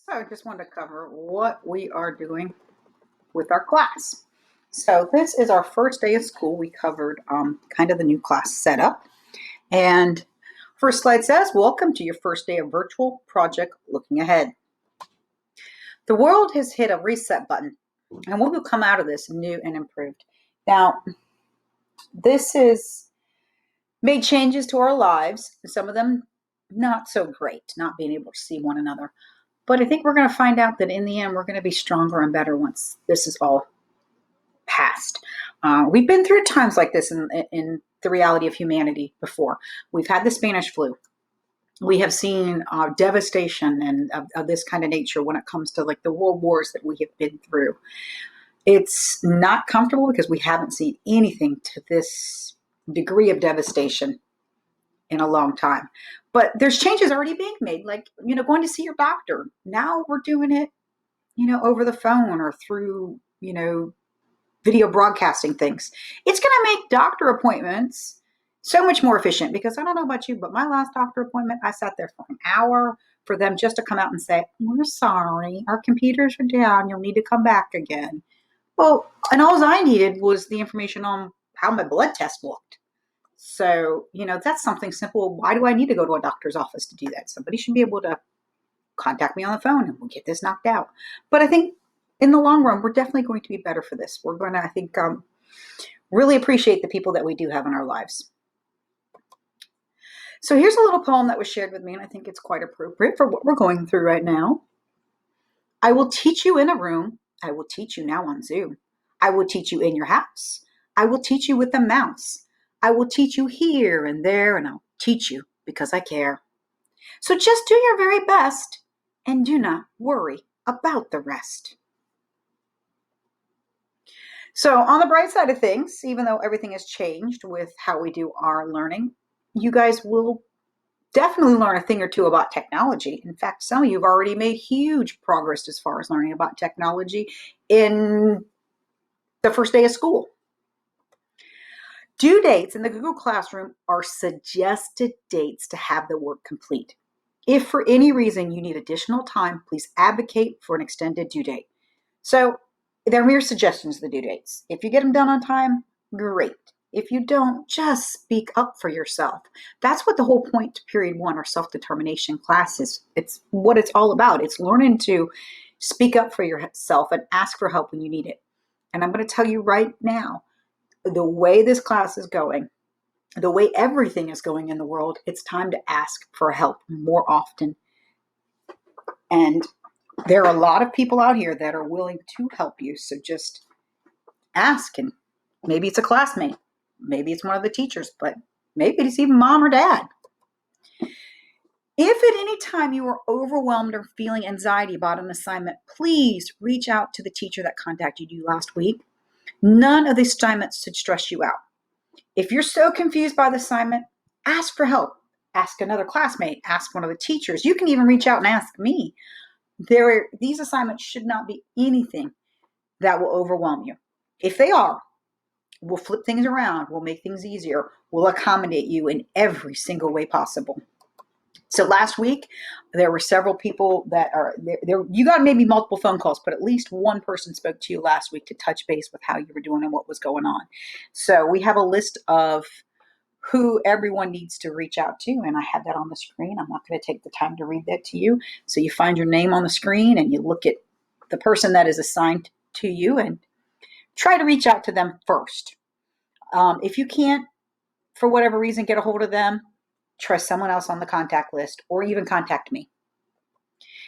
So I just wanted to cover what we are doing with our class. So this is our first day of school. We covered kind of the new class setup. And first slide says, welcome to your first day of virtual project looking ahead. The world has hit a reset button and we will come out of this new and improved. Now, this has made changes to our lives, some of them not so great, not being able to see one another. But I think we're going to find out that in the end, we're going to be stronger and better once this is all past. We've been through times like this in the reality of humanity before. We've had the Spanish flu. We have seen devastation and of this kind of nature when it comes to like the world wars that we have been through. It's not comfortable because we haven't seen anything to this degree of devastation in a long time. But there's changes already being made, like, going to see your doctor. Now we're doing it, over the phone or through, video broadcasting things. It's going to make doctor appointments so much more efficient because I don't know about you, but my last doctor appointment, I sat there for an hour for them just to come out and say, we're sorry, our computers are down. You'll need to come back again. Well, and all I needed was the information on how my blood test looked. So, that's something simple. Why do I need to go to a doctor's office to do that? Somebody should be able to contact me on the phone and we'll get this knocked out. But I think in the long run, we're definitely going to be better for this. We're going to, I think, really appreciate the people that we do have in our lives. So here's a little poem that was shared with me, and I think it's quite appropriate for what we're going through right now. I will teach you in a room. I will teach you now on Zoom. I will teach you in your house. I will teach you with a mouse. I will teach you here and there, and I'll teach you because I care. So just do your very best and do not worry about the rest. So on the bright side of things, even though everything has changed with how we do our learning, you guys will definitely learn a thing or two about technology. In fact, some of you have already made huge progress as far as learning about technology in the first day of school. Due dates in the Google Classroom are suggested dates to have the work complete. If for any reason you need additional time, please advocate for an extended due date. So they're mere suggestions of the due dates. If you get them done on time, great. If you don't, just speak up for yourself. That's what the whole point to period 1 or self-determination class is. It's what it's all about. It's learning to speak up for yourself and ask for help when you need it. And I'm going to tell you right now, the way this class is going, the way everything is going in the world, it's time to ask for help more often. And there are a lot of people out here that are willing to help you. So just ask, and maybe it's a classmate, maybe it's one of the teachers, but maybe it's even mom or dad. If at any time you are overwhelmed or feeling anxiety about an assignment, please reach out to the teacher that contacted you last week. None of the assignments should stress you out. If you're so confused by the assignment, ask for help. Ask another classmate, ask one of the teachers. You can even reach out and ask me. These assignments should not be anything that will overwhelm you. If they are, we'll flip things around, we'll make things easier, we'll accommodate you in every single way possible. So last week, there were several people that are there. You got maybe multiple phone calls, but at least one person spoke to you last week to touch base with how you were doing and what was going on. So we have a list of who everyone needs to reach out to, and I have that on the screen. I'm not going to take the time to read that to you. So you find your name on the screen and you look at the person that is assigned to you and try to reach out to them first. If you can't, for whatever reason, get a hold of them, try someone else on the contact list or even contact me.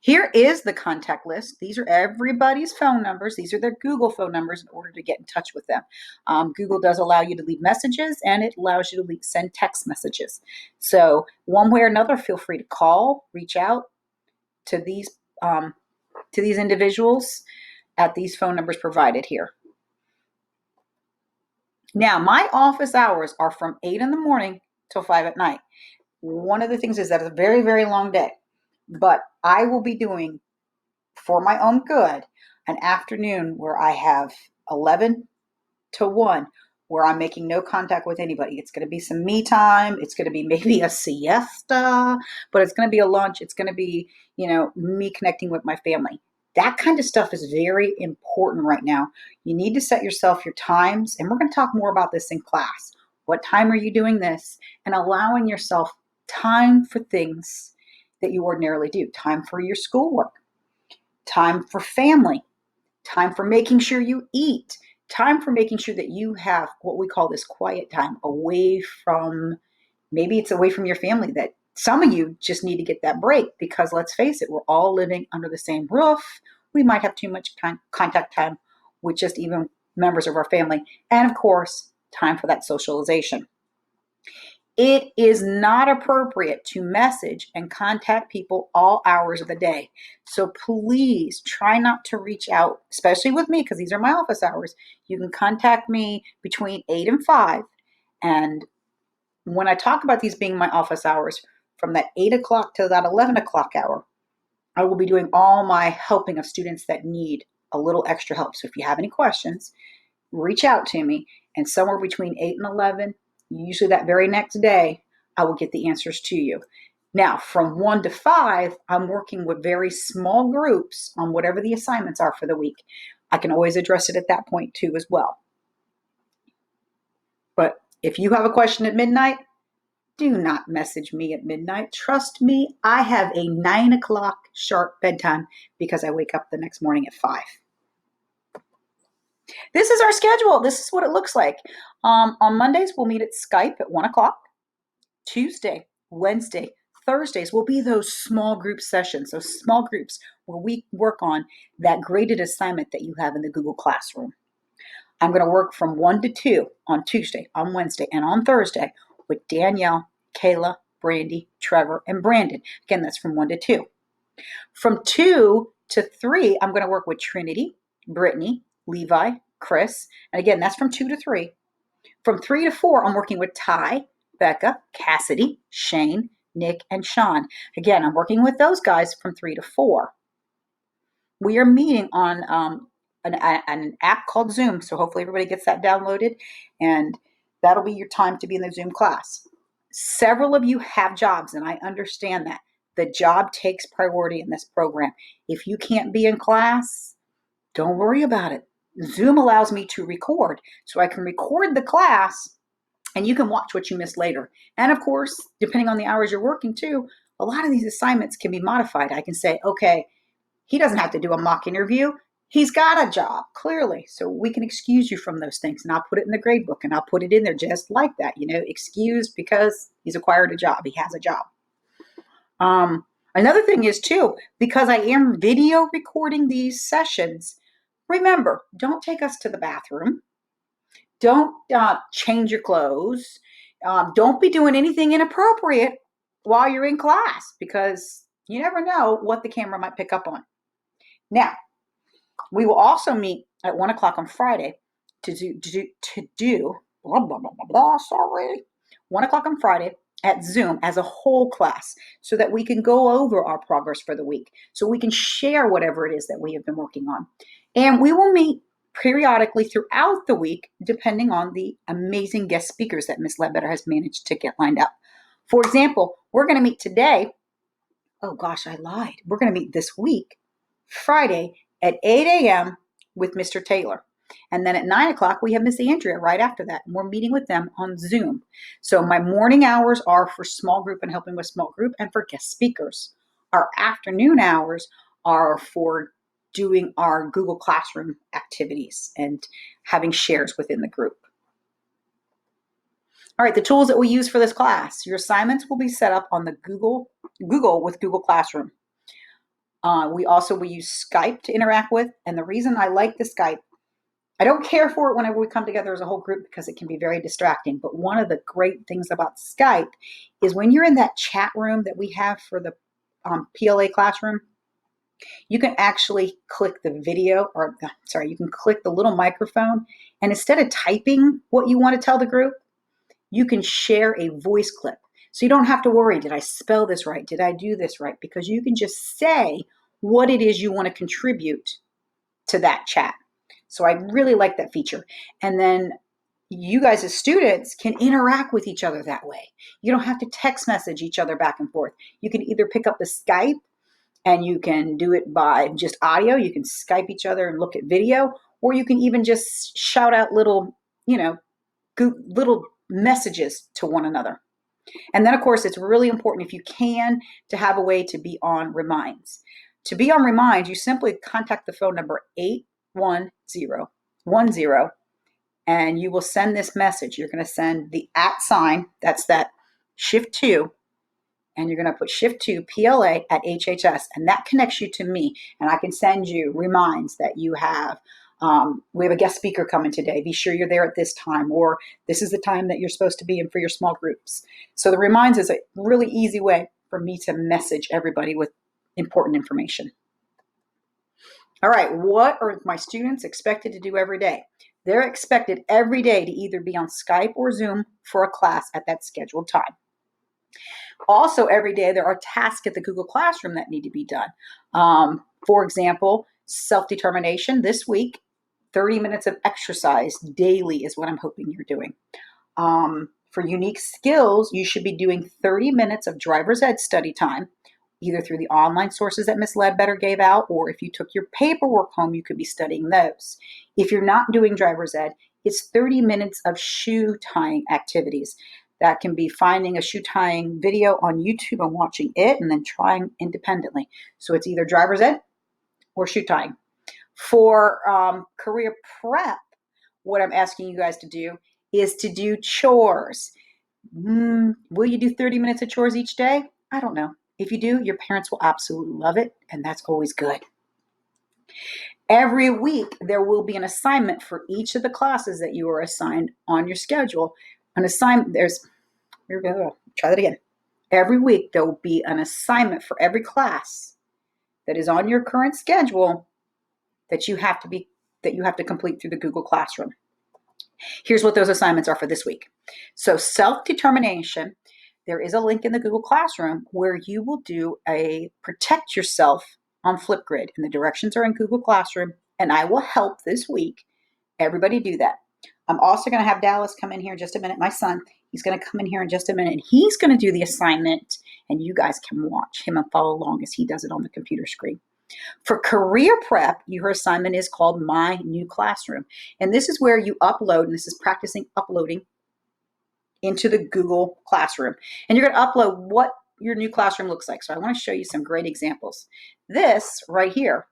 Here is the contact list. These are everybody's phone numbers. These are their Google phone numbers in order to get in touch with them. Google does allow you to leave messages, and it allows you to send text messages. So one way or another, feel free to call, reach out to these individuals at these phone numbers provided here. Now, my office hours are from 8 in the morning till 5 at night. One of the things is that it's a very, very long day, but I will be doing, for my own good, an afternoon where I have 11 to 1 where I'm making no contact with anybody. It's going to be some me time. It's going to be maybe a siesta, but it's going to be a lunch. It's going to be, me connecting with my family. That kind of stuff is very important right now. You need to set yourself your times, and we're going to talk more about this in class. What time are you doing this? And allowing yourself time for things that you ordinarily do. Time for your schoolwork, time for family, time for making sure you eat, time for making sure that you have what we call this quiet time away from, maybe it's away from your family, that some of you just need to get that break, because let's face it, we're all living under the same roof. We might have too much contact time with just even members of our family. And of course, time for that socialization. It is not appropriate to message and contact people all hours of the day. So please try not to reach out, especially with me, because these are my office hours. You can contact me between 8 and 5. And when I talk about these being my office hours, from that 8 o'clock to that 11 o'clock hour, I will be doing all my helping of students that need a little extra help. So if you have any questions, reach out to me. And somewhere between 8 and 11, usually that very next day, I will get the answers to you. Now, from 1 to 5, I'm working with very small groups on whatever the assignments are for the week. I can always address it at that point too as well. But if you have a question at midnight, do not message me at midnight. Trust me, I have a 9 o'clock sharp bedtime because I wake up the next morning at 5. This is our schedule. This is what it looks like. On Mondays, we'll meet at Skype at 1 o'clock. Tuesday, Wednesday, Thursdays will be those small group sessions, those small groups where we work on that graded assignment that you have in the Google Classroom. I'm going to work from 1 to 2 on Tuesday, on Wednesday, and on Thursday with Danielle, Kayla, Brandy, Trevor, and Brandon. Again, that's from 1 to 2. From 2 to 3, I'm going to work with Trinity, Brittany, Levi, Chris, and again, that's from 2 to 3. From 3 to 4, I'm working with Ty, Becca, Cassidy, Shane, Nick, and Sean. Again, I'm working with those guys from 3 to 4. We are meeting on an app called Zoom, so hopefully everybody gets that downloaded, and that'll be your time to be in the Zoom class. Several of you have jobs, and I understand that. The job takes priority in this program. If you can't be in class, don't worry about it. Zoom allows me to record, so I can record the class and you can watch what you missed later. And of course, depending on the hours you're working too, a lot of these assignments can be modified. I can say, okay, he doesn't have to do a mock interview. He's got a job, clearly. So we can excuse you from those things. And I'll put it in the grade book and I'll put it in there just like that, excused because he's acquired a job. He has a job. Another thing is too, because I am video recording these sessions, remember, don't take us to the bathroom. Don't change your clothes. Don't be doing anything inappropriate while you're in class, because you never know what the camera might pick up on. Now, we will also meet at 1 o'clock on Friday to do blah, blah, blah, blah, blah, sorry. 1 o'clock on Friday at Zoom as a whole class, so that we can go over our progress for the week, so we can share whatever it is that we have been working on. And we will meet periodically throughout the week, depending on the amazing guest speakers that Ms. Ledbetter has managed to get lined up. For example, we're going to meet today. Oh gosh, I lied. We're going to meet this week, Friday at 8 a.m. with Mr. Taylor. And then at 9 o'clock, we have Miss Andrea right after that. And we're meeting with them on Zoom. So my morning hours are for small group and helping with small group and for guest speakers. Our afternoon hours are for doing our Google Classroom activities and having shares within the group. All right, the tools that we use for this class. Your assignments will be set up on the Google with Google Classroom. We also will use Skype to interact with. And the reason I like the Skype, I don't care for it whenever we come together as a whole group because it can be very distracting. But one of the great things about Skype is when you're in that chat room that we have for the PLA classroom, you can actually click the video, you can click the little microphone, and instead of typing what you want to tell the group, you can share a voice clip. So you don't have to worry, did I spell this right? Did I do this right? Because you can just say what it is you want to contribute to that chat. So I really like that feature. And then you guys as students can interact with each other that way. You don't have to text message each other back and forth. You can either pick up the Skype and you can do it by just audio. You can Skype each other and look at video, or you can even just shout out little, little messages to one another. And then, of course, it's really important, if you can, to have a way to be on Reminds. To be on Reminds, you simply contact the phone number 81010, and you will send this message. You're going to send the @ sign, that's that shift 2, and you're going to put shift 2 PLA at HHS, and that connects you to me, and I can send you reminds that you have. We have a guest speaker coming today. Be sure you're there at this time, or this is the time that you're supposed to be in for your small groups. So the reminds is a really easy way for me to message everybody with important information. All right, what are my students expected to do every day? They're expected every day to either be on Skype or Zoom for a class at that scheduled time. Also, every day there are tasks at the Google Classroom that need to be done. For example, self-determination. This week, 30 minutes of exercise daily is what I'm hoping you're doing. For unique skills, you should be doing 30 minutes of driver's ed study time, either through the online sources that Ms. Ledbetter gave out, or if you took your paperwork home, you could be studying those. If you're not doing driver's ed, it's 30 minutes of shoe tying activities. That can be finding a shoe tying video on YouTube and watching it and then trying independently. So it's either driver's ed or shoe tying. For career prep, what I'm asking you guys to do is to do chores. Will you do 30 minutes of chores each day? I don't know. If you do, your parents will absolutely love it, and that's always good. Every week, there will be an assignment for each of the classes that you are assigned on your schedule. An assignment, try that again. Every week, there will be an assignment for every class that is on your current schedule that you have to complete through the Google Classroom. Here's what those assignments are for this week. So self-determination, there is a link in the Google Classroom where you will do a protect yourself on Flipgrid, and the directions are in Google Classroom, and I will help this week everybody do that. I'm also going to have Dallas come in here in just a minute. My son, he's going to come in here in just a minute, and he's going to do the assignment, and you guys can watch him and follow along as he does it on the computer screen. For career prep, your assignment is called My New Classroom. And this is where you upload, and this is practicing uploading into the Google Classroom. And you're going to upload what your new classroom looks like. So I want to show you some great examples. This right here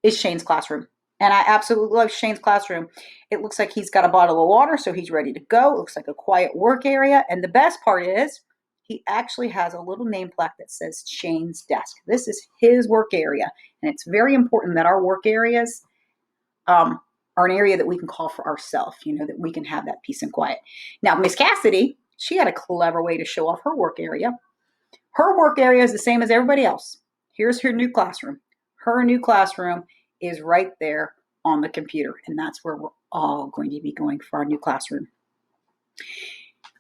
is Shane's classroom. And I absolutely love Shane's classroom. It looks like he's got a bottle of water, so he's ready to go. It looks like a quiet work area. And the best part is, he actually has a little name plaque that says Shane's desk. This is his work area. And it's very important that our work areas are an area that we can call for ourselves, that we can have that peace and quiet. Now, Miss Cassidy, she had a clever way to show off her work area. Her work area is the same as everybody else. Here's her new classroom. Her new classroom is right there on the computer. And that's where we're all going to be going for our new classroom.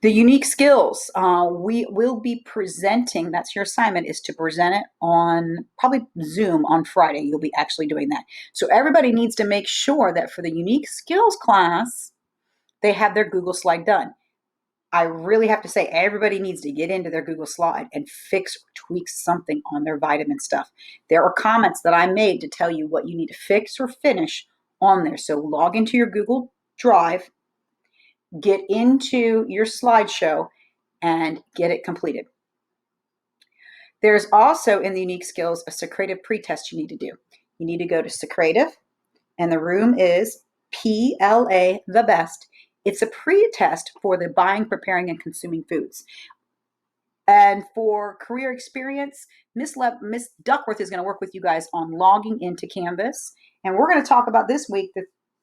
The unique skills, we will be presenting, that's your assignment, is to present it on probably Zoom on Friday. You'll be actually doing that. So everybody needs to make sure that for the unique skills class, they have their Google slide done. I really have to say, everybody needs to get into their Google slide and fix or tweak something on their vitamin stuff. There are comments that I made to tell you what you need to fix or finish on there. So log into your Google Drive, get into your slideshow, and get it completed. There's also in the unique skills a Socrative pretest you need to do. You need to go to Socrative, and the room is PLA the best. It's a pretest for the buying, preparing, and consuming foods. And for career experience, Miss Duckworth is going to work with you guys on logging into Canvas. And we're going to talk about this week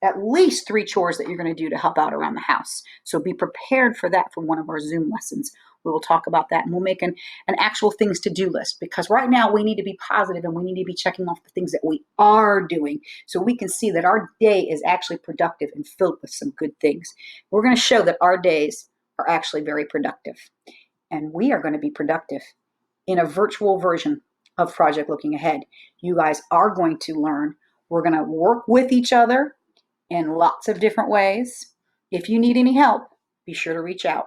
at least 3 chores that you're going to do to help out around the house. So be prepared for that from one of our Zoom lessons. We will talk about that, and we'll make an actual things to do list, because right now we need to be positive and we need to be checking off the things that we are doing so we can see that our day is actually productive and filled with some good things. We're going to show that our days are actually very productive, and we are going to be productive in a virtual version of Project Looking Ahead. You guys are going to learn. We're going to work with each other, in lots of different ways. If you need any help, be sure to reach out.